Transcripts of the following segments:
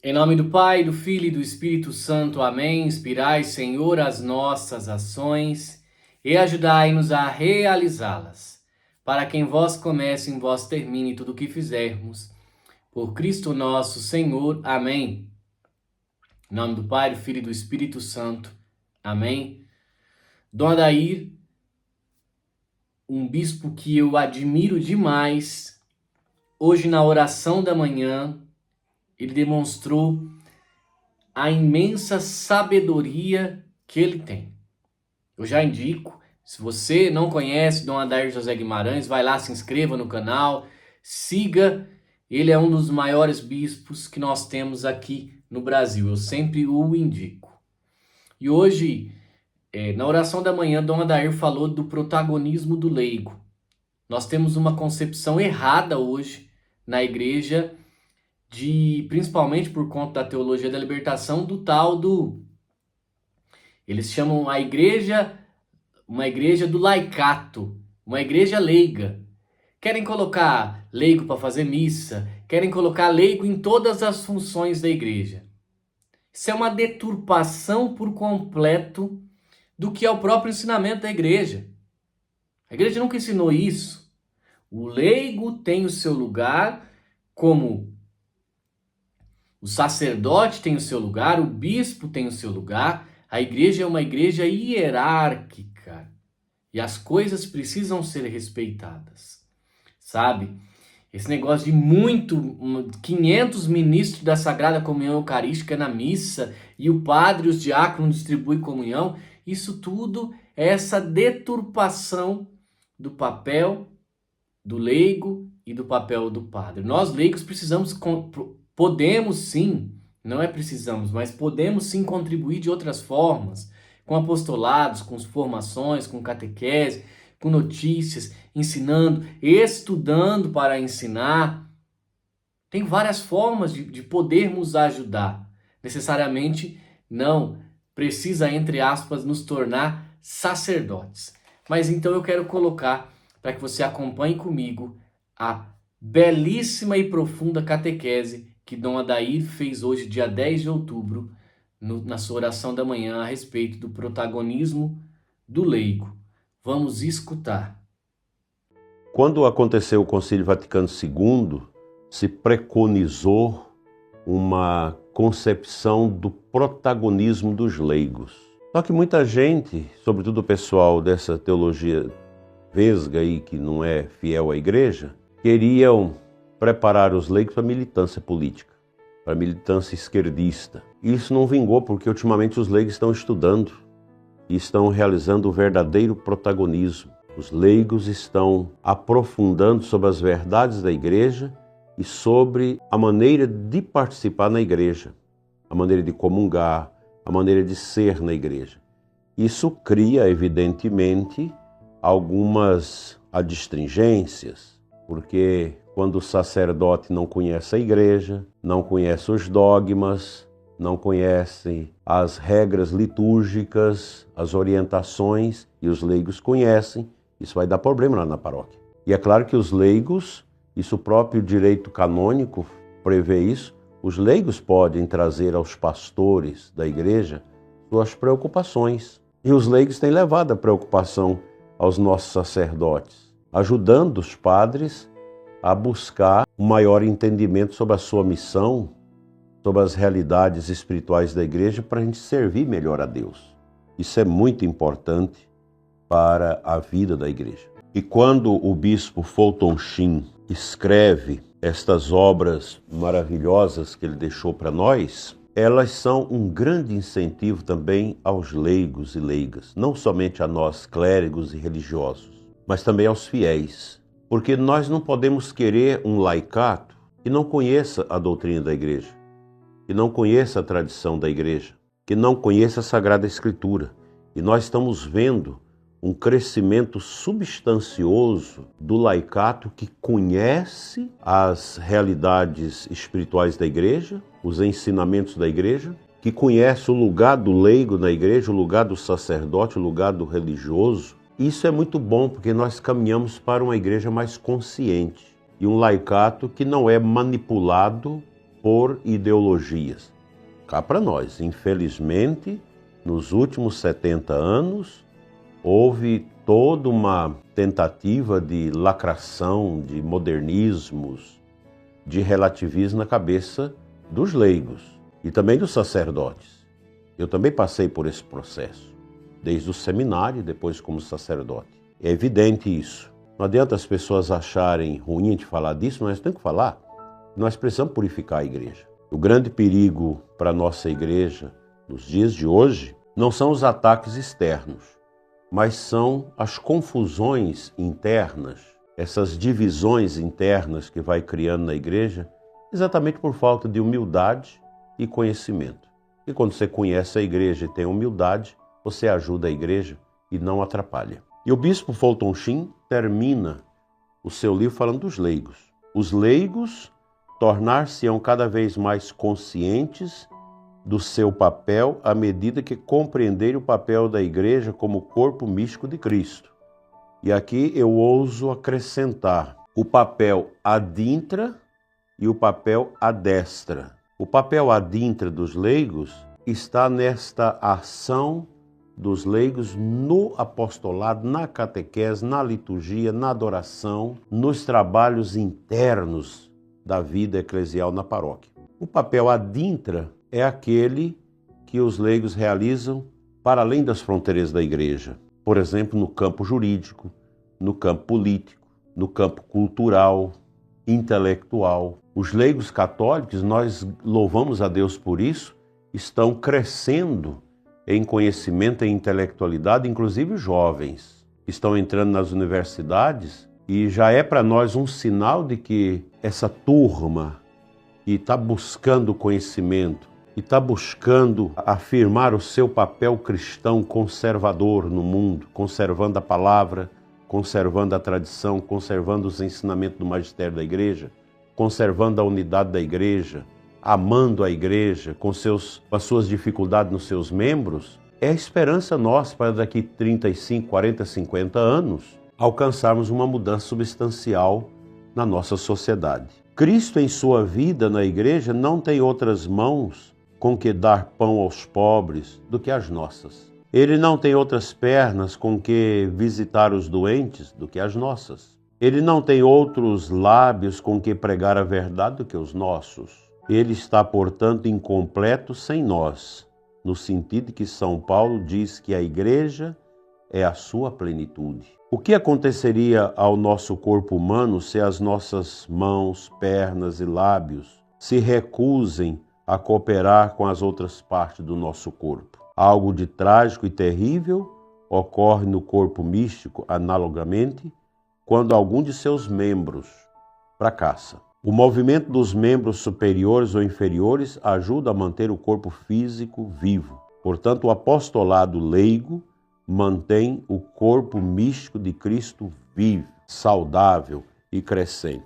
Em nome do Pai, do Filho e do Espírito Santo. Amém. Inspirai, Senhor, as nossas ações e ajudai-nos a realizá-las. Para que em vós comece, em vós termine tudo o que fizermos. Por Cristo nosso Senhor. Amém. Em nome do Pai, do Filho e do Espírito Santo. Amém. Dom Adair, um bispo que eu admiro demais, hoje na oração da manhã, ele demonstrou a imensa sabedoria que ele tem. Eu já indico, se você não conhece Dom Adair José Guimarães, vai lá, se inscreva no canal, siga. Ele é um dos maiores bispos que nós temos aqui no Brasil. Eu sempre o indico. E hoje, na oração da manhã, Dom Adair falou do protagonismo do leigo. Nós temos uma concepção errada hoje na igreja, principalmente por conta da teologia da libertação, eles chamam a igreja uma igreja do laicato, uma igreja leiga. Querem colocar leigo para fazer missa, querem colocar leigo em todas as funções da igreja. Isso é uma deturpação por completo do que é o próprio ensinamento da igreja. A igreja nunca ensinou isso. O leigo tem o seu lugar, como o sacerdote tem o seu lugar, o bispo tem o seu lugar. A igreja é uma igreja hierárquica e as coisas precisam ser respeitadas, sabe? Esse negócio de 500 ministros da Sagrada Comunhão Eucarística na missa e o padre e os diáconos distribuem comunhão, isso tudo é essa deturpação do papel do leigo e do papel do padre. Nós leigos podemos sim, não é precisamos, mas podemos sim contribuir de outras formas, com apostolados, com formações, com catequese, com notícias, ensinando, estudando para ensinar. Tem várias formas de podermos ajudar. Necessariamente não precisa, entre aspas, nos tornar sacerdotes. Mas então eu quero colocar, para que você acompanhe comigo, a belíssima e profunda catequese que Dom Adair fez hoje, dia 10 de outubro, na sua oração da manhã, a respeito do protagonismo do leigo. Vamos escutar. Quando aconteceu o Concílio Vaticano II, se preconizou uma concepção do protagonismo dos leigos. Só que muita gente, sobretudo o pessoal dessa teologia vesga aí, que não é fiel à igreja, queriam preparar os leigos para militância política, para militância esquerdista. E isso não vingou, porque ultimamente os leigos estão estudando e estão realizando o verdadeiro protagonismo. Os leigos estão aprofundando sobre as verdades da igreja e sobre a maneira de participar na igreja, a maneira de comungar, a maneira de ser na igreja. Isso cria, evidentemente, algumas adstringências, porque quando o sacerdote não conhece a igreja, não conhece os dogmas, não conhece as regras litúrgicas, as orientações, e os leigos conhecem, isso vai dar problema lá na paróquia. E é claro que os leigos, isso o próprio direito canônico prevê isso, os leigos podem trazer aos pastores da igreja suas preocupações. E os leigos têm levado a preocupação aos nossos sacerdotes, ajudando os padres a buscar um maior entendimento sobre a sua missão, sobre as realidades espirituais da igreja, para a gente servir melhor a Deus. Isso é muito importante para a vida da igreja. E quando o bispo Fulton Sheen escreve estas obras maravilhosas que ele deixou para nós, elas são um grande incentivo também aos leigos e leigas, não somente a nós, clérigos e religiosos, mas também aos fiéis. Porque nós não podemos querer um laicato que não conheça a doutrina da igreja, que não conheça a tradição da igreja, que não conheça a Sagrada Escritura. E nós estamos vendo um crescimento substancioso do laicato que conhece as realidades espirituais da igreja, os ensinamentos da igreja, que conhece o lugar do leigo na igreja, o lugar do sacerdote, o lugar do religioso. Isso é muito bom, porque nós caminhamos para uma igreja mais consciente e um laicato que não é manipulado por ideologias. Cá para nós, infelizmente, nos últimos 70 anos, houve toda uma tentativa de lacração, de modernismos, de relativismo na cabeça dos leigos e também dos sacerdotes. Eu também passei por esse processo, desde o seminário e depois como sacerdote. É evidente isso. Não adianta as pessoas acharem ruim de falar disso, mas temos que falar. Nós precisamos purificar a igreja. O grande perigo para a nossa igreja nos dias de hoje não são os ataques externos, mas são as confusões internas, essas divisões internas que vai criando na igreja, exatamente por falta de humildade e conhecimento. E quando você conhece a igreja e tem humildade, você ajuda a igreja e não atrapalha. E o bispo Fulton Sheen termina o seu livro falando dos leigos. Os leigos tornar-se-ão cada vez mais conscientes do seu papel à medida que compreenderem o papel da igreja como corpo místico de Cristo. E aqui eu ouso acrescentar o papel ad intra e o papel ad extra. O papel ad intra dos leigos está nesta ação dos leigos no apostolado, na catequese, na liturgia, na adoração, nos trabalhos internos da vida eclesial na paróquia. O papel ad intra é aquele que os leigos realizam para além das fronteiras da igreja. Por exemplo, no campo jurídico, no campo político, no campo cultural, intelectual. Os leigos católicos, nós louvamos a Deus por isso, estão crescendo em conhecimento e intelectualidade, inclusive jovens. Estão entrando nas universidades e já é para nós um sinal de que essa turma que está buscando conhecimento e está buscando afirmar o seu papel cristão conservador no mundo, conservando a palavra, conservando a tradição, conservando os ensinamentos do magistério da igreja, conservando a unidade da igreja, amando a igreja com as suas dificuldades nos seus membros, é a esperança nossa para daqui 35, 40, 50 anos alcançarmos uma mudança substancial na nossa sociedade. Cristo em sua vida na igreja não tem outras mãos com que dar pão aos pobres do que as nossas. Ele não tem outras pernas com que visitar os doentes do que as nossas. Ele não tem outros lábios com que pregar a verdade do que os nossos. Ele está, portanto, incompleto sem nós, no sentido que São Paulo diz que a igreja é a sua plenitude. O que aconteceria ao nosso corpo humano se as nossas mãos, pernas e lábios se recusem a cooperar com as outras partes do nosso corpo? Algo de trágico e terrível ocorre no corpo místico, analogamente, quando algum de seus membros fracassa. O movimento dos membros superiores ou inferiores ajuda a manter o corpo físico vivo. Portanto, o apostolado leigo mantém o corpo místico de Cristo vivo, saudável e crescente.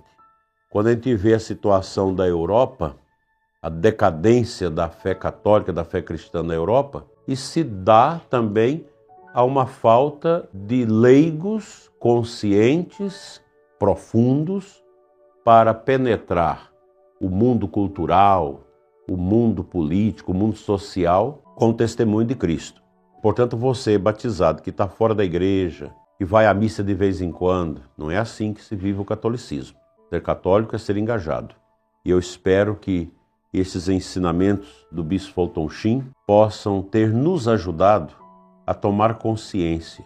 Quando a gente vê a situação da Europa, a decadência da fé católica, da fé cristã na Europa, isso se dá também a uma falta de leigos conscientes, profundos, para penetrar o mundo cultural, o mundo político, o mundo social, com o testemunho de Cristo. Portanto, você, batizado, que está fora da igreja, que vai à missa de vez em quando, não é assim que se vive o catolicismo. Ser católico é ser engajado. E eu espero que esses ensinamentos do bispo Fulton Sheen possam ter nos ajudado a tomar consciência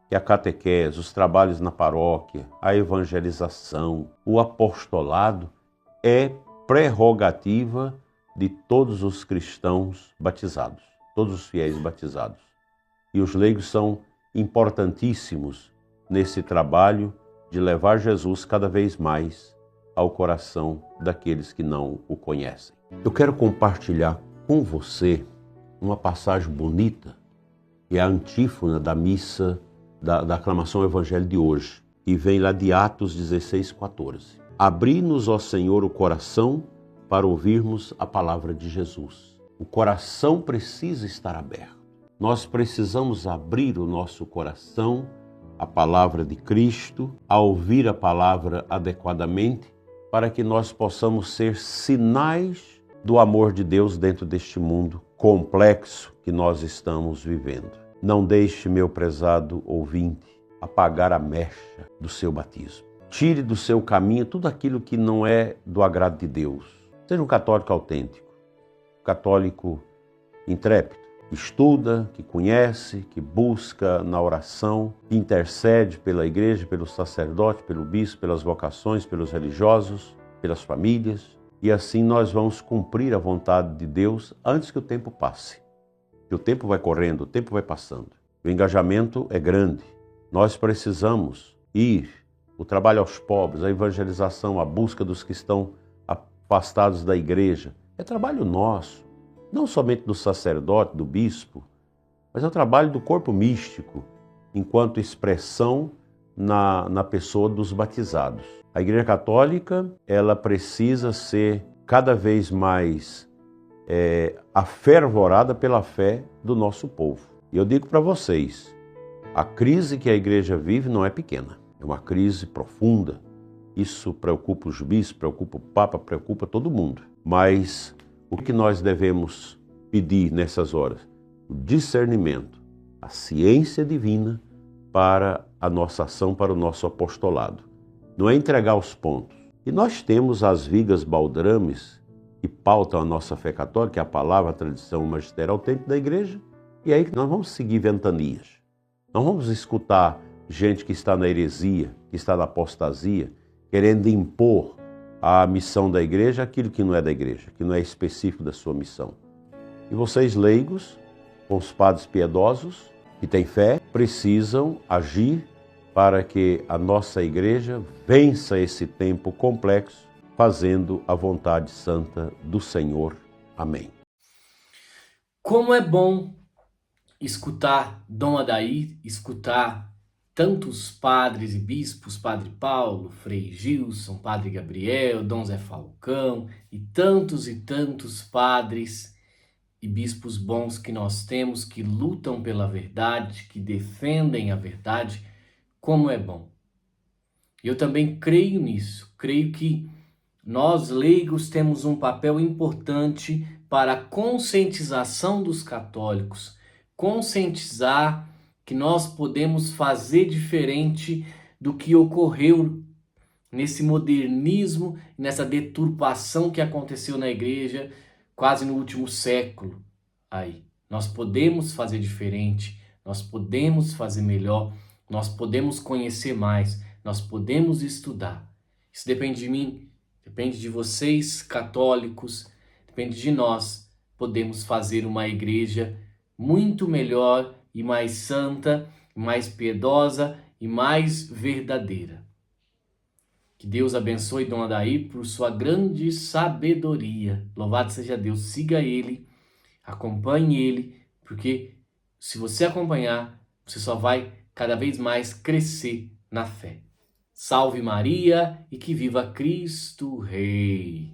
que a catequese, os trabalhos na paróquia, a evangelização, o apostolado é prerrogativa de todos os cristãos batizados, todos os fiéis batizados. E os leigos são importantíssimos nesse trabalho de levar Jesus cada vez mais ao coração daqueles que não o conhecem. Eu quero compartilhar com você uma passagem bonita, que é a antífona da missa da aclamação ao Evangelho de hoje, e vem lá de Atos 16:14. Abri-nos, ó Senhor, o coração para ouvirmos a palavra de Jesus. O coração precisa estar aberto. Nós precisamos abrir o nosso coração à palavra de Cristo, a ouvir a palavra adequadamente, para que nós possamos ser sinais do amor de Deus dentro deste mundo complexo que nós estamos vivendo. Não deixe, meu prezado ouvinte, apagar a mecha do seu batismo. Tire do seu caminho tudo aquilo que não é do agrado de Deus. Seja um católico autêntico, católico intrépido, que estuda, que conhece, que busca na oração, que intercede pela igreja, pelo sacerdote, pelo bispo, pelas vocações, pelos religiosos, pelas famílias. E assim nós vamos cumprir a vontade de Deus antes que o tempo passe. Que o tempo vai correndo, o tempo vai passando. O engajamento é grande. Nós precisamos ir. O trabalho aos pobres, a evangelização, a busca dos que estão afastados da igreja. É trabalho nosso. Não somente do sacerdote, do bispo, mas é o trabalho do corpo místico, enquanto expressão na pessoa dos batizados. A Igreja Católica, ela precisa ser cada vez mais afervorada pela fé do nosso povo. E eu digo para vocês, a crise que a Igreja vive não é pequena, é uma crise profunda. Isso preocupa os bispos, preocupa o Papa, preocupa todo mundo. Mas o que nós devemos pedir nessas horas? O discernimento, a ciência divina para a nossa ação, para o nosso apostolado. Não é entregar os pontos. E nós temos as vigas baldrames que pautam a nossa fé católica, a palavra, a tradição, o magistério autêntico da igreja, e aí nós vamos seguir ventanias. Não vamos escutar gente que está na heresia, que está na apostasia, querendo impor à missão da igreja aquilo que não é da igreja, que não é específico da sua missão. E vocês leigos, com os padres piedosos, que têm fé, precisam agir para que a nossa igreja vença esse tempo complexo, fazendo a vontade santa do Senhor. Amém. Como é bom escutar Dom Adair, escutar tantos padres e bispos, Padre Paulo, Frei Gilson, Padre Gabriel, Dom Zé Falcão e tantos padres e bispos bons que nós temos, que lutam pela verdade, que defendem a verdade. Como é bom. Eu também creio nisso, creio que nós leigos temos um papel importante para a conscientização dos católicos, conscientizar que nós podemos fazer diferente do que ocorreu nesse modernismo, nessa deturpação que aconteceu na igreja quase no último século. Aí, nós podemos fazer diferente, nós podemos fazer melhor, nós podemos conhecer mais, nós podemos estudar. Isso depende de mim, depende de vocês, católicos, depende de nós. Podemos fazer uma igreja muito melhor e mais santa, mais piedosa e mais verdadeira. Que Deus abençoe Dom Adair por sua grande sabedoria. Louvado seja Deus, siga ele, acompanhe ele, porque se você acompanhar, você só vai cada vez mais crescer na fé. Salve Maria e que viva Cristo Rei!